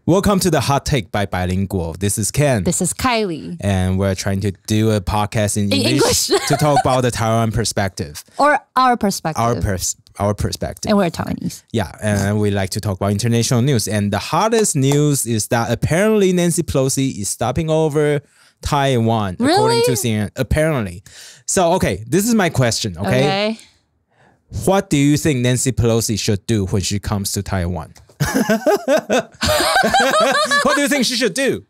Welcome to the Hot Take by Bailingguo. This is Ken. This is Kylie. And we're trying to do a podcast in English to talk about the Taiwan perspective. Or our perspective. Our perspective. And we're Taiwanese. Yeah, and we like to talk about international news. And the hottest news is that apparently Nancy Pelosi is stopping over Taiwan. Really? According to CNN. Apparently. So, okay, this is my question, okay? What do you think Nancy Pelosi should do when she comes to Taiwan? What do you think she should do?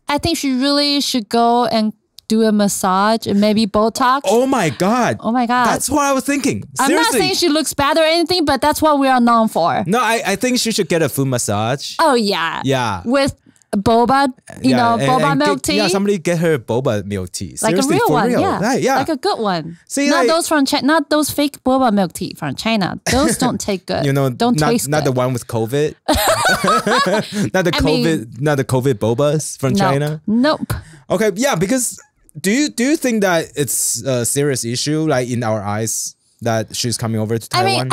I think she really should go and do a massage and maybe Botox. Oh my God. Oh my God. That's what I was thinking. Seriously. I'm not saying she looks bad or anything, but that's what we are known for. No, I think she should get a foot massage. Oh yeah. Yeah. With boba, boba milk tea. Yeah, somebody get her boba milk tea. Like Seriously, a real for one, real. yeah. Right, yeah. Like a good one. See, not like, those from China, not those fake boba milk tea from China. Those don't taste good. Don't taste good. Not the one with COVID. not the COVID bobas from China. Nope. Okay, yeah, because do you think that it's a serious issue, like in our eyes, that she's coming over to Taiwan?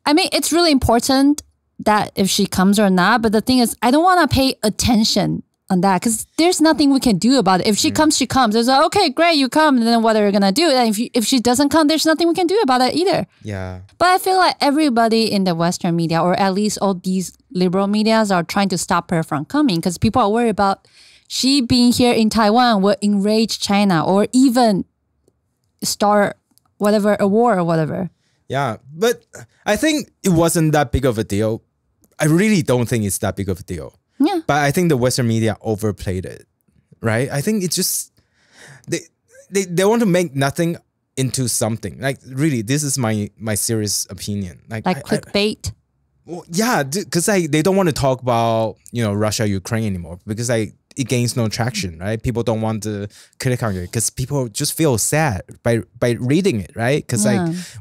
I mean, it's really important that if she comes or not. But the thing is, I don't want to pay attention on that because there's nothing we can do about it. If she comes, she comes. It's like, okay, great, you come. And then what are you going to do? And if she doesn't come, there's nothing we can do about it either. Yeah. But I feel like everybody in the Western media, or at least all these liberal medias, are trying to stop her from coming because people are worried about she being here in Taiwan will enrage China or even start whatever, a war or whatever. Yeah, but I think it wasn't that big of a deal. I really don't think it's that big of a deal. Yeah. But I think the Western media overplayed it, right? I think it's just, they want to make nothing into something. Like, really, this is my serious opinion. Like clickbait? Well, yeah, because they don't want to talk about, Russia, Ukraine anymore because it gains no traction, right? People don't want to click on it because people just feel sad by reading it, right? Because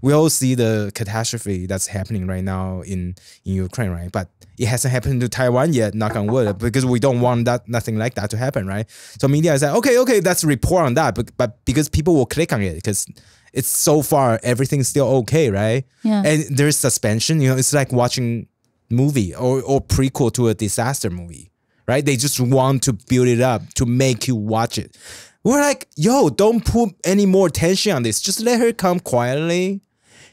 we all see the catastrophe that's happening right now in Ukraine, right? But it hasn't happened to Taiwan yet, knock on wood, because we don't want nothing like that to happen, right? So media is like, okay, let's report on that, but because people will click on it because it's so far everything's still okay, right? Yeah. And there's suspension, it's like watching movie or prequel to a disaster movie. Right? They just want to build it up to make you watch it. We're like, yo, don't put any more tension on this. Just let her come quietly.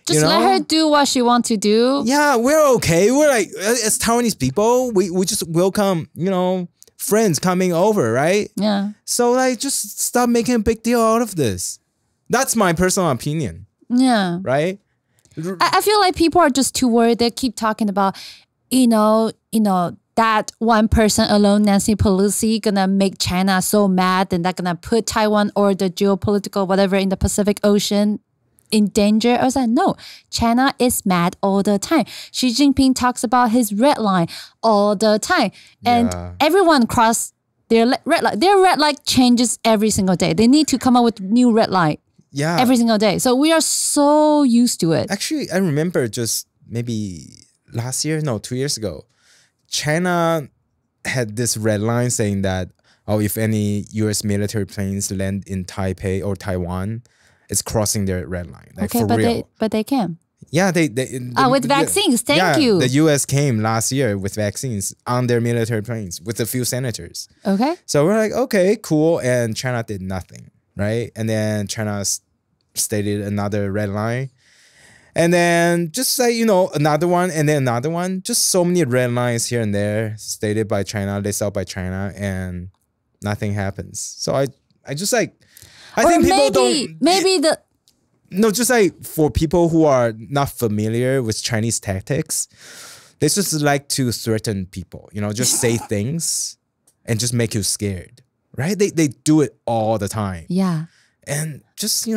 Just let her do what she wants to do. Yeah, we're okay. We're like, as Taiwanese people, we just welcome, friends coming over, right? Yeah. So just stop making a big deal out of this. That's my personal opinion. Yeah. Right? I feel like people are just too worried. They keep talking about, that one person alone, Nancy Pelosi, gonna make China so mad and they're gonna put Taiwan or the geopolitical whatever in the Pacific Ocean in danger. I was like, no, China is mad all the time. Xi Jinping talks about his red line all the time. And everyone cross their red line. Their red light changes every single day. They need to come up with new red light every single day. So we are so used to it. Actually, I remember just maybe 2 years ago, China had this red line saying that, if any U.S. military planes land in Taipei or Taiwan, it's crossing their red line. Like, for real. But they can. Yeah, with vaccines. Thank you. The U.S. came last year with vaccines on their military planes with a few senators. Okay. So we're like, okay, cool. And China did nothing, right? And then China stated another red line. And then just another one and then another one. Just so many red lines here and there stated by China, listed out by China, and nothing happens. So I just I think people don't... just for people who are not familiar with Chinese tactics, they just like to threaten people, just say things and just make you scared, right? They do it all the time. Yeah. And just,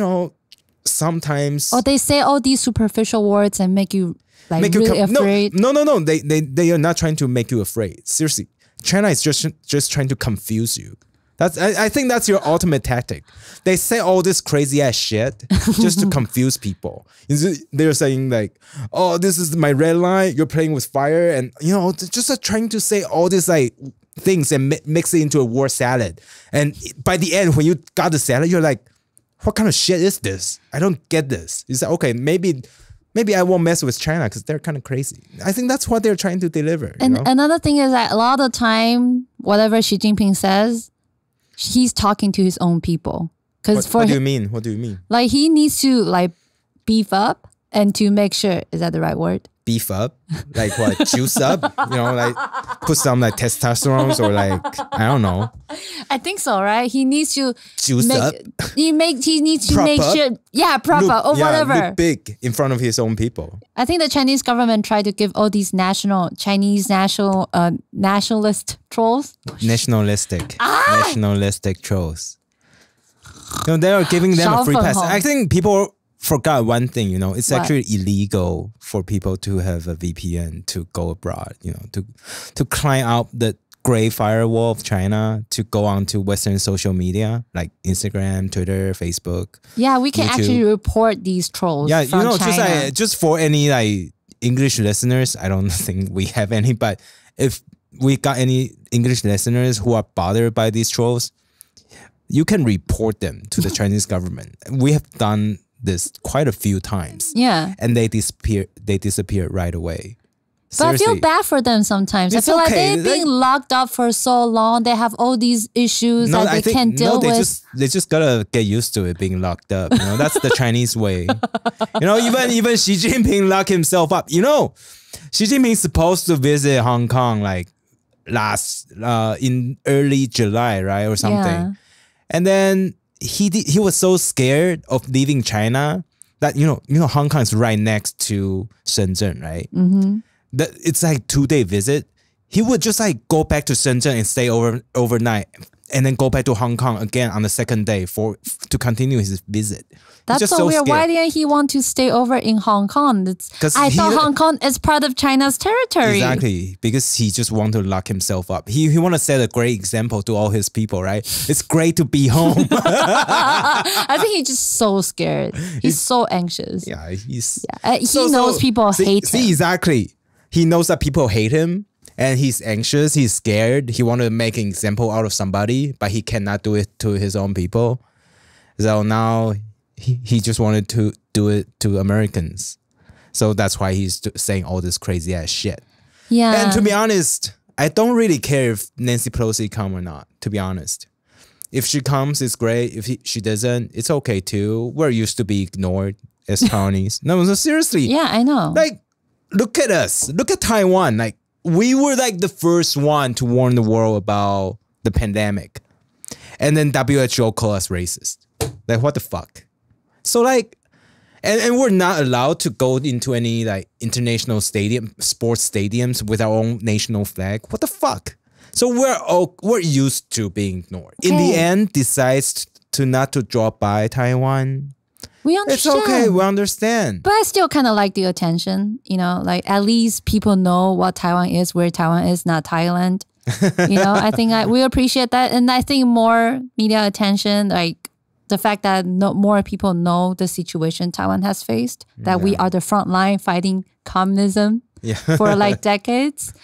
sometimes they say all these superficial words and make you really afraid. No. They are not trying to make you afraid. Seriously, China is just trying to confuse you. I think that's your ultimate tactic. They say all this crazy ass shit just to confuse people. They're saying like, oh, this is my red line. You're playing with fire, and just trying to say all this things and mix it into a word salad. And by the end, when you got the salad, you're like, what kind of shit is this? I don't get this. You say, okay, maybe maybe I won't mess with China because they're kind of crazy. I think that's what they're trying to deliver. And you know? another thing is that a lot of the time, whatever Xi Jinping says, he's talking to his own people. Because What do you mean? What do you mean? Like he needs to like beef up and to make sure, is that the right word? Beef up? Like what? Juice up? You know, like put some like testosterone or like, I don't know. I think so, right? He needs to Juice up? He needs to Prop make up? sure, prop up or whatever. Look big in front of his own people. I think the Chinese government tried to give all these nationalist trolls. Nationalistic trolls. You know, they are giving them a free pass. I think people forgot one thing, you know, it's actually illegal for people to have a VPN to go abroad, you know, to climb out the gray firewall of China to go onto Western social media like Instagram, Twitter, Facebook. Yeah, we can YouTube. actually report these trolls. Yeah, from you know, China. just for any like English listeners, I don't think we have any, but if we got any English listeners who are bothered by these trolls, you can report them to the Chinese government. We have done this quite a few times. Yeah. And they disappear right away. But I feel Seriously. bad for them sometimes. It's I feel okay. like they've been locked up for so long. They have all these issues that they can't deal with. They just gotta get used to it being locked up. You know, that's the Chinese way. You know, even Xi Jinping locked himself up. You know, Xi Jinping's supposed to visit Hong Kong like in early July, right, or something. Yeah. And then he was so scared of leaving China that you know Hong Kong is right next to Shenzhen, right? Mm-hmm. It's like 2-day visit. He would just like go back to Shenzhen and stay overnight, and then go back to Hong Kong again on the second day to continue his visit. That's so weird. Why didn't he want to stay over in Hong Kong? I thought Hong Kong is part of China's territory. Exactly, because he just want to lock himself up. He want to set a great example to all his people, right? It's great to be home. I think he's just so scared. He's so anxious. Yeah, he knows people hate him. See, exactly. He knows that people hate him. And he's anxious, he's scared. He want to make an example out of somebody, but he cannot do it to his own people. So now he just wanted to do it to Americans. So that's why he's saying all this crazy ass shit. Yeah. And to be honest, I don't really care if Nancy Pelosi come or not, to be honest. If she comes, it's great. If she doesn't, it's okay too. We're used to be ignored as Taiwanese. No, seriously. Yeah, I know. Like, look at us. Look at Taiwan. Like, we were like the first one to warn the world about the pandemic. And then WHO called us racist. Like, what the fuck? So like, and we're not allowed to go into any like international sports stadiums with our own national flag. What the fuck? So we're used to being ignored. Okay. In the end, decides to not to drop by Taiwan. We understand. It's okay. We understand. But I still kind of like the attention. You know, like at least people know what Taiwan is, where Taiwan is, not Thailand. You know, I think we appreciate that. And I think more media attention, like the fact that more people know the situation Taiwan has faced, that we are the front line fighting communism for like decades.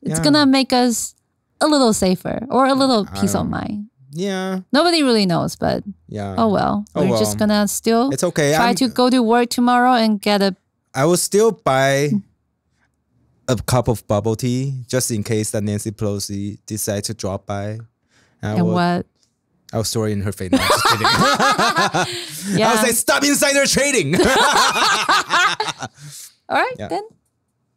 It's going to make us a little safer or a little peace of mind. Yeah. Nobody really knows, but oh well. We're just gonna still it's okay. Try to go to work tomorrow and get a... I will still buy a cup of bubble tea just in case that Nancy Pelosi decides to drop by. And what? I was throwing in her face. No, I'm just kidding. I was like, stop insider trading. All right, then.